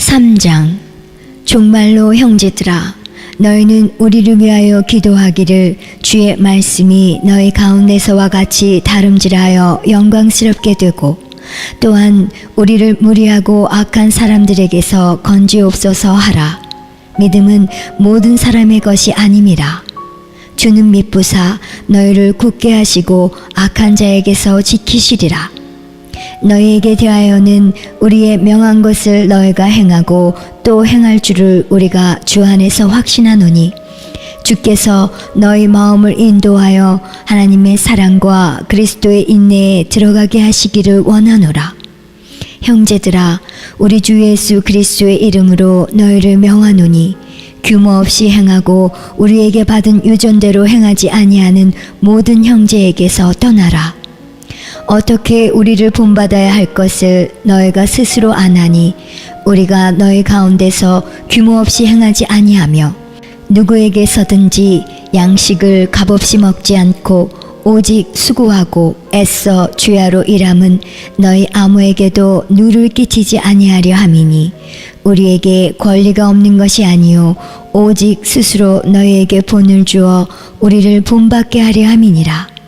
3장. 정말로 형제들아, 너희는 우리를 위하여 기도하기를 주의 말씀이 너희 가운데서와 같이 다름질하여 영광스럽게 되고 또한 우리를 무리하고 악한 사람들에게서 건지옵소서 하라. 믿음은 모든 사람의 것이 아님이라. 주는 미쁘사 너희를 굳게 하시고 악한 자에게서 지키시리라. 너희에게 대하여는 우리의 명한 것을 너희가 행하고 또 행할 줄을 우리가 주 안에서 확신하노니 주께서 너희 마음을 인도하여 하나님의 사랑과 그리스도의 인내에 들어가게 하시기를 원하노라. 형제들아, 우리 주 예수 그리스도의 이름으로 너희를 명하노니 규모 없이 행하고 우리에게 받은 유전대로 행하지 아니하는 모든 형제에게서 떠나라. 어떻게 우리를 본받아야 할 것을 너희가 스스로 아나니 우리가 너희 가운데서 규모 없이 행하지 아니하며 누구에게서든지 양식을 값없이 먹지 않고 오직 수고하고 애써 주야로 일함은 너희 아무에게도 누를 끼치지 아니하려 함이니 우리에게 권리가 없는 것이 아니요 오직 스스로 너희에게 본을 주어 우리를 본받게 하려 함이니라.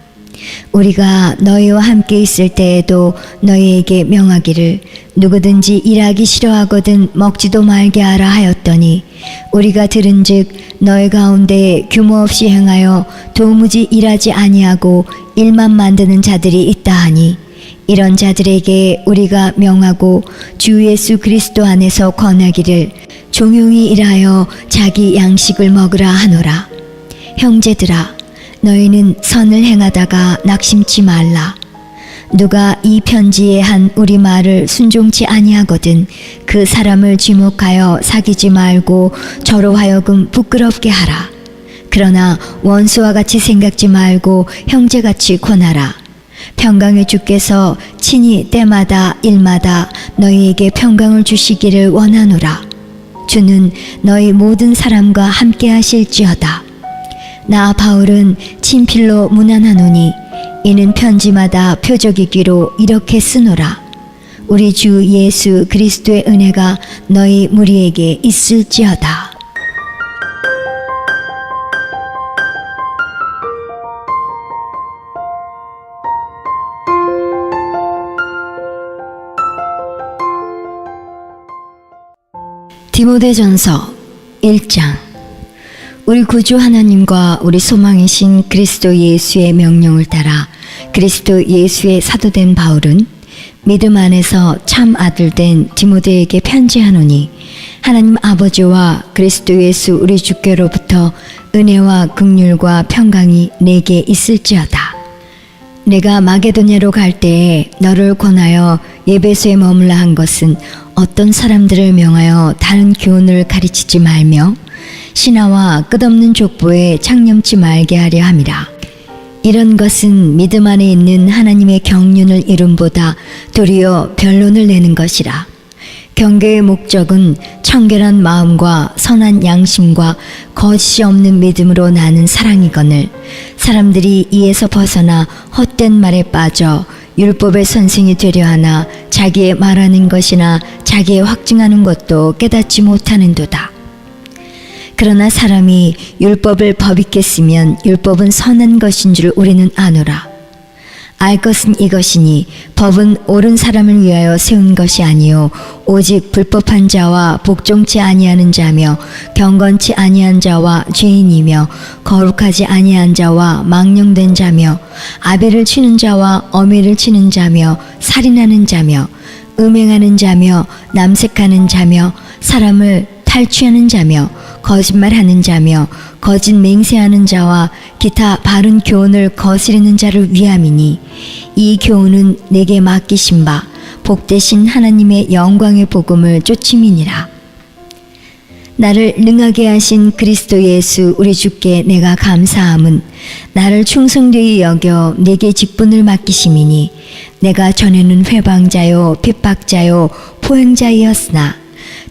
우리가 너희와 함께 있을 때에도 너희에게 명하기를 누구든지 일하기 싫어하거든 먹지도 말게 하라 하였더니 우리가 들은즉 너희 가운데 규모 없이 행하여 도무지 일하지 아니하고 일만 만드는 자들이 있다 하니 이런 자들에게 우리가 명하고 주 예수 그리스도 안에서 권하기를 종용이 일하여 자기 양식을 먹으라 하노라. 형제들아, 너희는 선을 행하다가 낙심치 말라. 누가 이 편지에 한 우리 말을 순종치 아니하거든 그 사람을 지목하여 사귀지 말고 저로 하여금 부끄럽게 하라. 그러나 원수와 같이 생각지 말고 형제같이 권하라. 평강의 주께서 친히 때마다 일마다 너희에게 평강을 주시기를 원하노라. 주는 너희 모든 사람과 함께 하실지어다. 나 바울은 친필로 문안하노니 이는 편지마다 표적이기로 이렇게 쓰노라. 우리 주 예수 그리스도의 은혜가 너희 무리에게 있을지어다. 디모데전서 1장. 우리 구주 하나님과 우리 소망이신 그리스도 예수의 명령을 따라 그리스도 예수의 사도된 바울은 믿음 안에서 참 아들된 디모데에게 편지하노니 하나님 아버지와 그리스도 예수 우리 주께로부터 은혜와 긍휼과 평강이 내게 있을지어다. 내가 마게도냐로 갈 때에 너를 권하여 에베소에 머물라 한 것은 어떤 사람들을 명하여 다른 교훈을 가르치지 말며 신하와 끝없는 족보에 창념치 말게 하려 함이라. 이런 것은 믿음 안에 있는 하나님의 경륜을 이룸보다 도리어 변론을 내는 것이라. 경계의 목적은 청결한 마음과 선한 양심과 거짓이 없는 믿음으로 나는 사랑이거늘 사람들이 이에서 벗어나 헛된 말에 빠져 율법의 선생이 되려 하나 자기의 말하는 것이나 자기의 확증하는 것도 깨닫지 못하는도다. 그러나 사람이 율법을 법있게 쓰면 율법은 선한 것인 줄 우리는 아노라. 알 것은 이것이니 법은 옳은 사람을 위하여 세운 것이 아니요 오직 불법한 자와 복종치 아니하는 자며 경건치 아니한 자와 죄인이며 거룩하지 아니한 자와 망령된 자며 아벨을 치는 자와 어미를 치는 자며 살인하는 자며 음행하는 자며 남색하는 자며 사람을 탈취하는 자며 거짓말하는 자며 거짓 맹세하는 자와 기타 바른 교훈을 거스르는 자를 위함이니 이 교훈은 내게 맡기신 바 복되신 하나님의 영광의 복음을 쫓음이니라. 나를 능하게 하신 그리스도 예수 우리 주께 내가 감사함은 나를 충성되이 여겨 내게 직분을 맡기심이니 내가 전에는 회방자요 핍박자요 포행자이었으나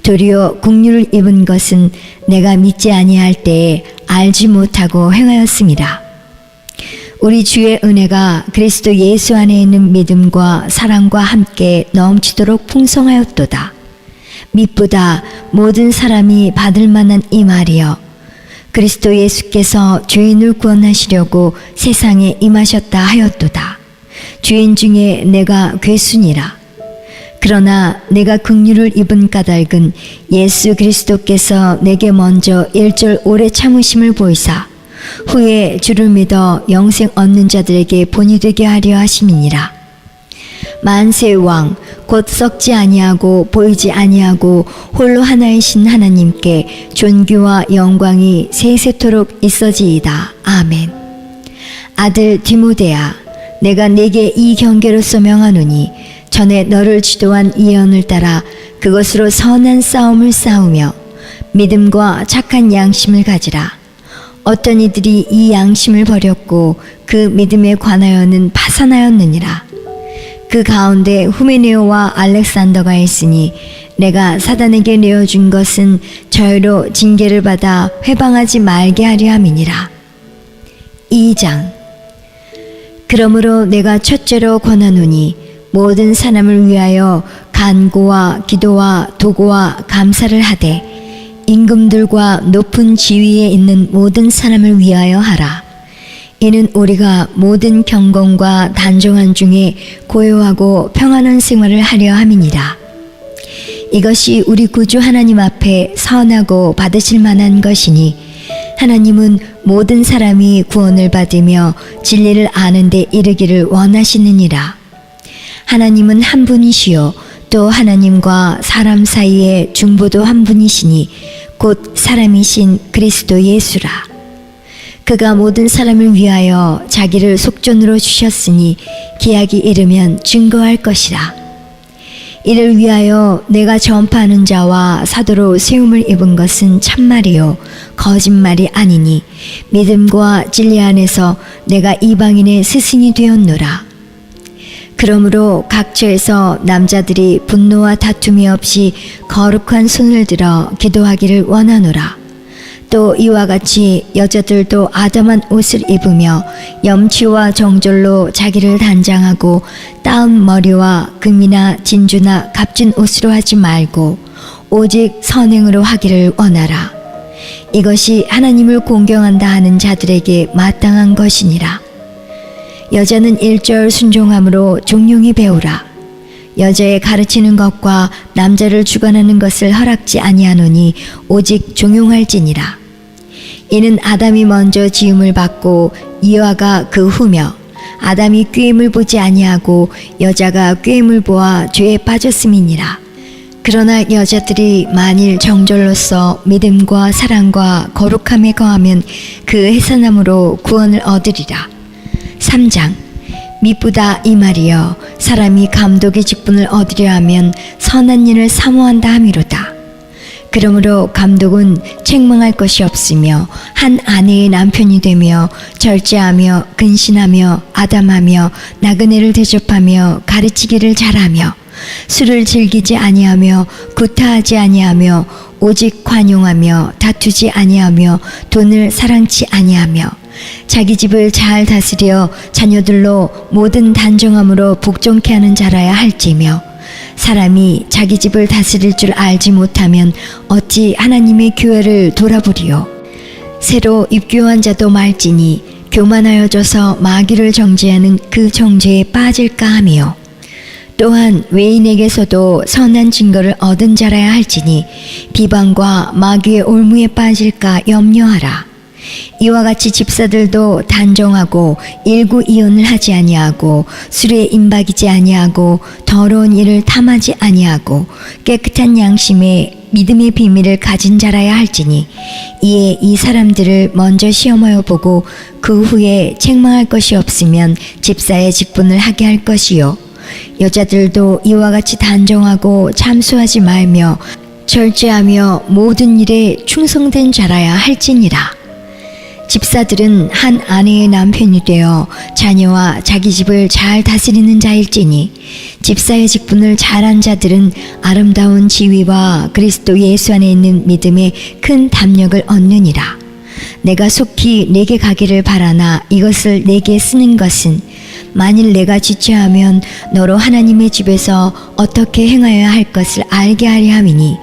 도리어 국류를 입은 것은 내가 믿지 아니할 때에 알지 못하고 행하였습니다. 우리 주의 은혜가 그리스도 예수 안에 있는 믿음과 사랑과 함께 넘치도록 풍성하였도다. mit보다 모든 사람이 받을 만한 이 말이여. 그리스도 예수께서 죄인을 구원하시려고 세상에 임하셨다 하였도다. 죄인 중에 내가 괴순이라. 그러나 내가 긍휼을 입은 까닭은 예수 그리스도께서 내게 먼저 일절 오래 참으심을 보이사 후에 주를 믿어 영생 얻는 자들에게 본이 되게 하려 하심이니라. 만세의 왕 곧 썩지 아니하고 보이지 아니하고 홀로 하나이신 하나님께 존귀와 영광이 세세토록 있어지이다. 아멘. 아들 디모데야, 내가 네게 이 경계로서 명하노니 전에 너를 지도한 예언을 따라 그것으로 선한 싸움을 싸우며 믿음과 착한 양심을 가지라. 어떤 이들이 이 양심을 버렸고 그 믿음에 관하여는 파산하였느니라. 그 가운데 후메네오와 알렉산더가 있으니 내가 사단에게 내어준 것은 저희로 징계를 받아 회방하지 말게 하려 함이니라. 2장. 그러므로 내가 첫째로 권하노니 모든 사람을 위하여 간구와 기도와 도구와 감사를 하되 임금들과 높은 지위에 있는 모든 사람을 위하여 하라. 이는 우리가 모든 경건과 단정한 중에 고요하고 평안한 생활을 하려 함이니라. 이것이 우리 구주 하나님 앞에 선하고 받으실 만한 것이니 하나님은 모든 사람이 구원을 받으며 진리를 아는 데 이르기를 원하시느니라. 하나님은 한 분이시요 또 하나님과 사람 사이에 중보도 한 분이시니 곧 사람이신 그리스도 예수라. 그가 모든 사람을 위하여 자기를 속전으로 주셨으니 기약이 이르면 증거할 것이라. 이를 위하여 내가 전파하는 자와 사도로 세움을 입은 것은 참말이요 거짓말이 아니니 믿음과 진리 안에서 내가 이방인의 스승이 되었노라. 그러므로 각처에서 남자들이 분노와 다툼이 없이 거룩한 손을 들어 기도하기를 원하노라. 또 이와 같이 여자들도 아담한 옷을 입으며 염치와 정절로 자기를 단장하고 따은 머리와 금이나 진주나 값진 옷으로 하지 말고 오직 선행으로 하기를 원하라. 이것이 하나님을 공경한다 하는 자들에게 마땅한 것이니라. 여자는 일절 순종함으로 종용히 배우라. 여자의 가르치는 것과 남자를 주관하는 것을 허락지 아니하노니 오직 종용할지니라. 이는 아담이 먼저 지음을 받고 이와가 그 후며 아담이 꾀임을 보지 아니하고 여자가 꾀임을 보아 죄에 빠졌음이니라. 그러나 여자들이 만일 정절로서 믿음과 사랑과 거룩함에 거하면 그 해산함으로 구원을 얻으리라. 3장. mit보다 이 말이여 사람이 감독의 직분을 얻으려 하면 선한 일을 사모한다 함이로다. 그러므로 감독은 책망할 것이 없으며 한 아내의 남편이 되며 절제하며 근신하며 아담하며 나그네를 대접하며 가르치기를 잘하며 술을 즐기지 아니하며 구타하지 아니하며 오직 관용하며 다투지 아니하며 돈을 사랑치 아니하며 자기 집을 잘 다스려 자녀들로 모든 단정함으로 복종케 하는 자라야 할지며 사람이 자기 집을 다스릴 줄 알지 못하면 어찌 하나님의 교회를 돌아보리요. 새로 입교한 자도 말지니 교만하여져서 마귀를 정죄하는 그 정죄에 빠질까 하며 또한 외인에게서도 선한 증거를 얻은 자라야 할지니 비방과 마귀의 올무에 빠질까 염려하라. 이와 같이 집사들도 단정하고 일구이언을 하지 아니하고 술에 임박이지 아니하고 더러운 일을 탐하지 아니하고 깨끗한 양심에 믿음의 비밀을 가진 자라야 할지니 이에 이 사람들을 먼저 시험하여 보고 그 후에 책망할 것이 없으면 집사의 직분을 하게 할 것이요 여자들도 이와 같이 단정하고 참수하지 말며 절제하며 모든 일에 충성된 자라야 할지니라. 집사들은 한 아내의 남편이 되어 자녀와 자기 집을 잘 다스리는 자일지니 집사의 직분을 잘한 자들은 아름다운 지위와 그리스도 예수 안에 있는 믿음에 큰 담력을 얻느니라. 내가 속히 내게 가기를 바라나 이것을 내게 쓰는 것은 만일 내가 지체하면 너로 하나님의 집에서 어떻게 행하여야 할 것을 알게 하려 함이니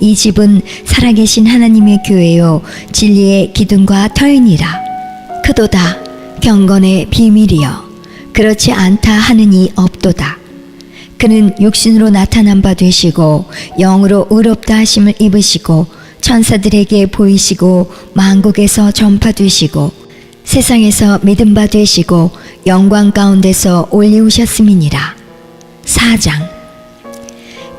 이 집은 살아계신 하나님의 교회요 진리의 기둥과 터이니라. 크도다 경건의 비밀이여 그렇지 않다 하는 이 없도다. 그는 육신으로 나타난 바 되시고 영으로 의롭다 하심을 입으시고 천사들에게 보이시고 만국에서 전파되시고 세상에서 믿음 바 되시고 영광 가운데서 올리우셨음이니라. 4장.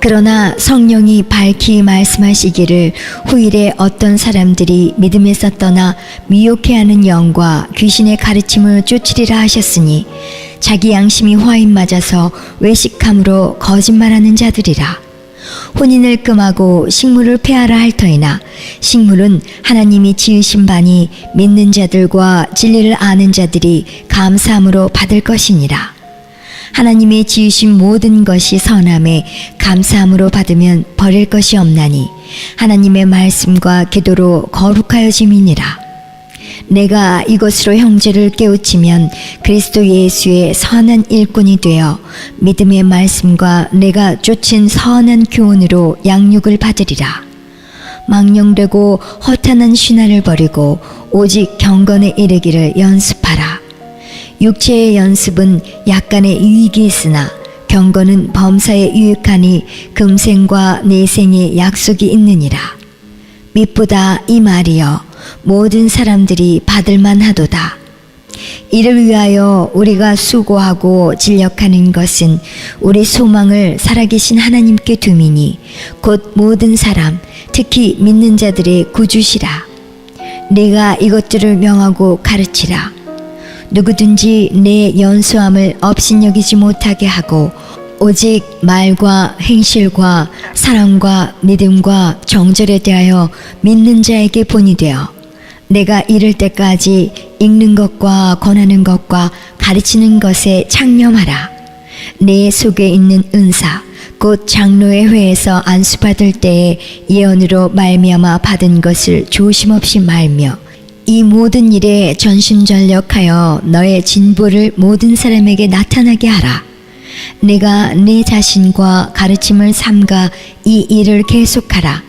그러나 성령이 밝히 말씀하시기를 후일에 어떤 사람들이 믿음에서 떠나 미혹해하는 영과 귀신의 가르침을 쫓으리라 하셨으니 자기 양심이 화인 맞아서 외식함으로 거짓말하는 자들이라. 혼인을 금하고 식물을 폐하라 할 터이나 식물은 하나님이 지으신 바니 믿는 자들과 진리를 아는 자들이 감사함으로 받을 것이니라. 하나님의 지으신 모든 것이 선함에 감사함으로 받으면 버릴 것이 없나니 하나님의 말씀과 기도로 거룩하여짐이니라. 내가 이것으로 형제를 깨우치면 그리스도 예수의 선한 일꾼이 되어 믿음의 말씀과 내가 쫓은 선한 교훈으로 양육을 받으리라. 망령되고 허탄한 신화를 버리고 오직 경건에 이르기를 연습하라. 육체의 연습은 약간의 유익이 있으나 경건은 범사에 유익하니 금생과 내생의 약속이 있느니라. mit보다 이 말이여 모든 사람들이 받을만 하도다. 이를 위하여 우리가 수고하고 진력하는 것은 우리 소망을 살아계신 하나님께 둠이니 곧 모든 사람 특히 믿는 자들의 구주시라. 내가 이것들을 명하고 가르치라. 누구든지 내 연수함을 업신여기지 못하게 하고 오직 말과 행실과 사랑과 믿음과 정절에 대하여 믿는 자에게 본이 되어 내가 이를 때까지 읽는 것과 권하는 것과 가르치는 것에 창념하라. 내 속에 있는 은사 곧 장로의 회에서 안수받을 때에 예언으로 말미암아 받은 것을 조심없이 말며 이 모든 일에 전심전력하여 너의 진보를 모든 사람에게 나타나게 하라. 내가 내 자신과 가르침을 삼가 이 일을 계속하라.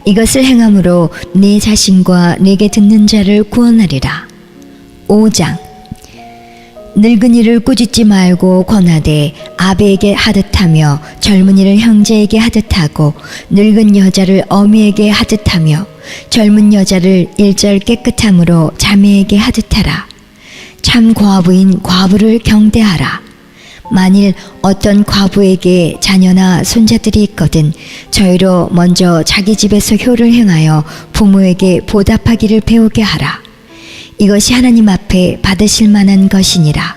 이것을 행함으로 내 자신과 내게 듣는 자를 구원하리라. 5장. 늙은이를 꾸짖지 말고 권하되 아베에게 하듯하며 젊은이를 형제에게 하듯하고 늙은 여자를 어미에게 하듯하며 젊은 여자를 일절 깨끗함으로 자매에게 하듯하라. 참 과부인 과부를 경대하라. 만일 어떤 과부에게 자녀나 손자들이 있거든 저희로 먼저 자기 집에서 효를 행하여 부모에게 보답하기를 배우게 하라. 이것이 하나님 앞에 받으실 만한 것이니라.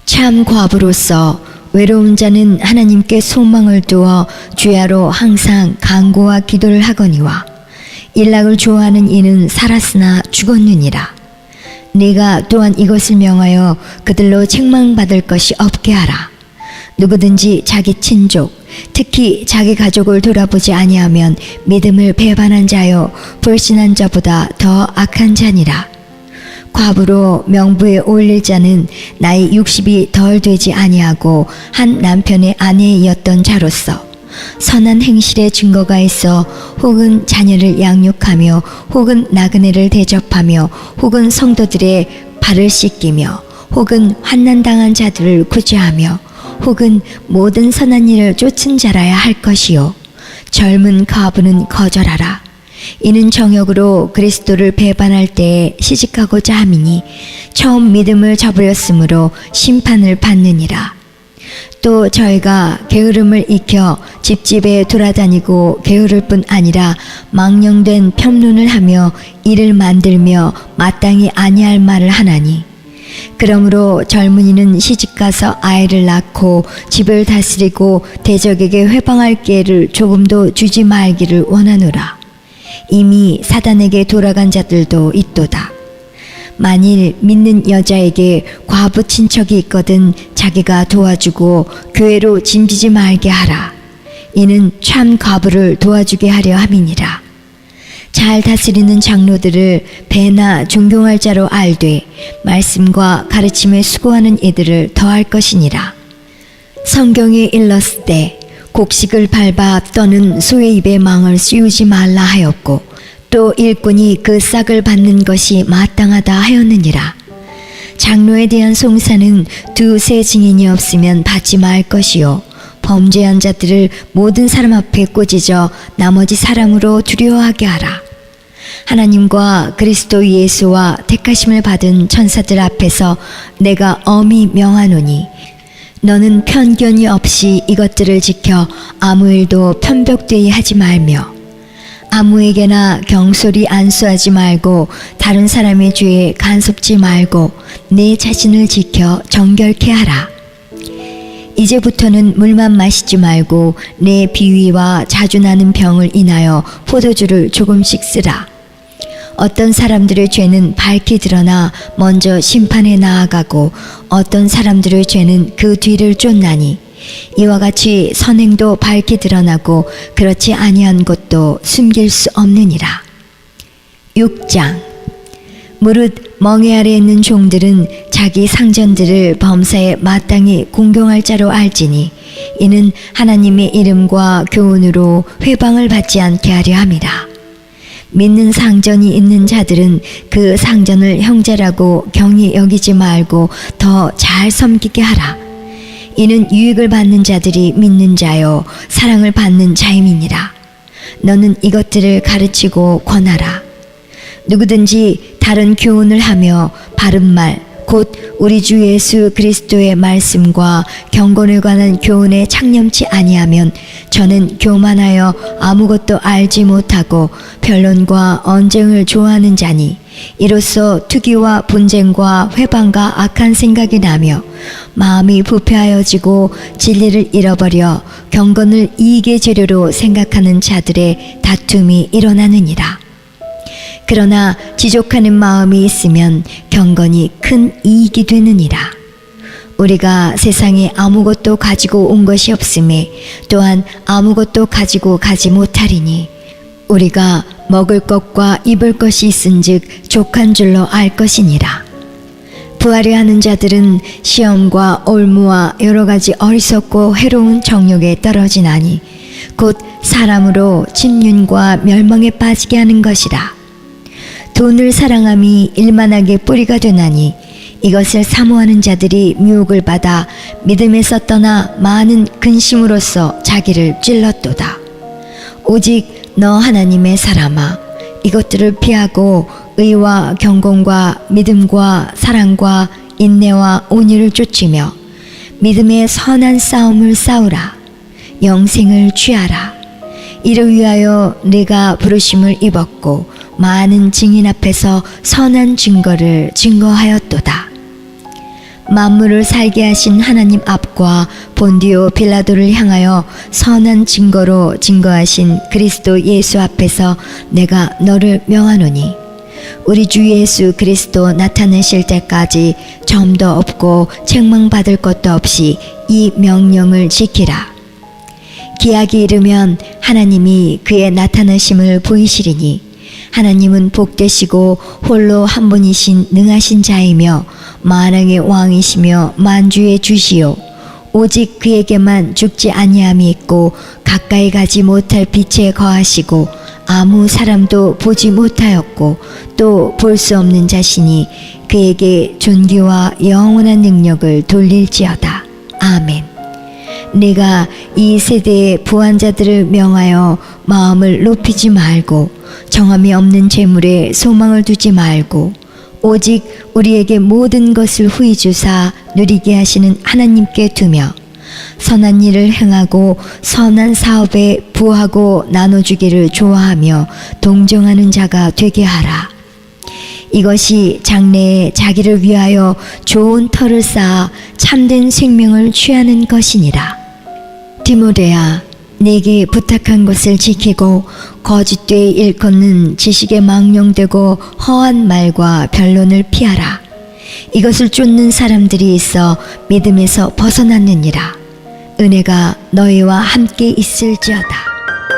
참 과부로서 외로운 자는 하나님께 소망을 두어 주야로 항상 간구와 기도를 하거니와 일락을 좋아하는 이는 살았으나 죽었느니라. 네가 또한 이것을 명하여 그들로 책망받을 것이 없게 하라. 누구든지 자기 친족 특히 자기 가족을 돌아보지 아니하면 믿음을 배반한 자요 불신한 자보다 더 악한 자니라. 과부로 명부에 올릴 자는 나이 60이 덜 되지 아니하고 한 남편의 아내이었던 자로서 선한 행실의 증거가 있어 혹은 자녀를 양육하며 혹은 나그네를 대접하며 혹은 성도들의 발을 씻기며 혹은 환난당한 자들을 구제하며 혹은 모든 선한 일을 쫓은 자라야 할 것이요 젊은 과부는 거절하라. 이는 정욕으로 그리스도를 배반할 때에 시집가고자 함이니 처음 믿음을 저버렸으므로 심판을 받느니라. 또 저희가 게으름을 익혀 집집에 돌아다니고 게으를 뿐 아니라 망령된 편론을 하며 일을 만들며 마땅히 아니할 말을 하나니 그러므로 젊은이는 시집가서 아이를 낳고 집을 다스리고 대적에게 회방할 기회를 조금도 주지 말기를 원하노라. 이미 사단에게 돌아간 자들도 있도다. 만일 믿는 여자에게 과부 친척이 있거든 자기가 도와주고 교회로 짐지지 말게 하라. 이는 참 과부를 도와주게 하려 함이니라. 잘 다스리는 장로들을 배나 존경할 자로 알되 말씀과 가르침에 수고하는 이들을 더할 것이니라. 성경에 일렀을 곡식을 밟아 떠는 소의 입에 망을 씌우지 말라 하였고 또 일꾼이 그 싹을 받는 것이 마땅하다 하였느니라. 장로에 대한 송사는 두세 증인이 없으면 받지 말 것이요 범죄한 자들을 모든 사람 앞에 꾸짖어 나머지 사람으로 두려워하게 하라. 하나님과 그리스도 예수와 택하심을 받은 천사들 앞에서 내가 엄히 명하노니 너는 편견이 없이 이것들을 지켜 아무 일도 편벽되이 하지 말며 아무에게나 경솔히 안수하지 말고 다른 사람의 죄에 간섭지 말고 내 자신을 지켜 정결케 하라. 이제부터는 물만 마시지 말고 내 비위와 자주 나는 병을 인하여 포도주를 조금씩 쓰라. 어떤 사람들의 죄는 밝히 드러나 먼저 심판에 나아가고 어떤 사람들의 죄는 그 뒤를 쫓나니 이와 같이 선행도 밝히 드러나고 그렇지 아니한 것도 숨길 수 없느니라. 6장. 무릇 멍에 아래 있는 종들은 자기 상전들을 범사에 마땅히 공경할 자로 알지니 이는 하나님의 이름과 교훈으로 회방을 받지 않게 하려 함이라. 믿는 상전이 있는 자들은 그 상전을 형제라고 경히 여기지 말고 더 잘 섬기게 하라. 이는 유익을 받는 자들이 믿는 자요 사랑을 받는 자임이니라. 너는 이것들을 가르치고 권하라. 누구든지 다른 교훈을 하며 바른 말 곧 우리 주 예수 그리스도의 말씀과 경건에 관한 교훈에 창념치 아니하면 저는 교만하여 아무것도 알지 못하고 변론과 언쟁을 좋아하는 자니 이로써 투기와 분쟁과 회방과 악한 생각이 나며 마음이 부패하여지고 진리를 잃어버려 경건을 이익의 재료로 생각하는 자들의 다툼이 일어나느니라. 그러나 지족하는 마음이 있으면 경건이 큰 이익이 되느니라. 우리가 세상에 아무것도 가지고 온 것이 없음에 또한 아무것도 가지고 가지 못하리니 우리가 먹을 것과 입을 것이 있은즉 족한 줄로 알 것이니라. 부하려 하는 자들은 시험과 올무와 여러 가지 어리석고 해로운 정욕에 떨어지나니 곧 사람으로 침륜과 멸망에 빠지게 하는 것이라. 돈을 사랑함이 일만하게 뿌리가 되나니 이것을 사모하는 자들이 미혹을 받아 믿음에서 떠나 많은 근심으로써 자기를 찔렀도다. 오직 너 하나님의 사람아 이것들을 피하고 의와 경건과 믿음과 사랑과 인내와 온유를 쫓으며 믿음의 선한 싸움을 싸우라. 영생을 취하라. 이를 위하여 네가 부르심을 입었고 많은 증인 앞에서 선한 증거를 증거하였도다. 만물을 살게 하신 하나님 앞과 본디오 빌라도를 향하여 선한 증거로 증거하신 그리스도 예수 앞에서 내가 너를 명하노니 우리 주 예수 그리스도 나타내실 때까지 점도 없고 책망받을 것도 없이 이 명령을 지키라. 기약이 이르면 하나님이 그의 나타나심을 보이시리니 하나님은 복되시고 홀로 한 분이신 능하신 자이며 만왕의 왕이시며 만주의 주시요 오직 그에게만 죽지 아니함이 있고 가까이 가지 못할 빛에 거하시고 아무 사람도 보지 못하였고 또 볼 수 없는 자신이 그에게 존귀와 영원한 능력을 돌릴지어다. 아멘. 네가 이 세대의 부한 자들을 명하여 마음을 높이지 말고 정함이 없는 재물에 소망을 두지 말고 오직 우리에게 모든 것을 후히 주사 누리게 하시는 하나님께 두며 선한 일을 행하고 선한 사업에 부하고 나눠주기를 좋아하며 동정하는 자가 되게 하라. 이것이 장래에 자기를 위하여 좋은 터를 쌓아 참된 생명을 취하는 것이니라. 디모데야, 내게 부탁한 것을 지키고 거짓되이 일컫는 지식에 망령되고 허한 말과 변론을 피하라. 이것을 쫓는 사람들이 있어 믿음에서 벗어났느니라. 은혜가 너희와 함께 있을지어다.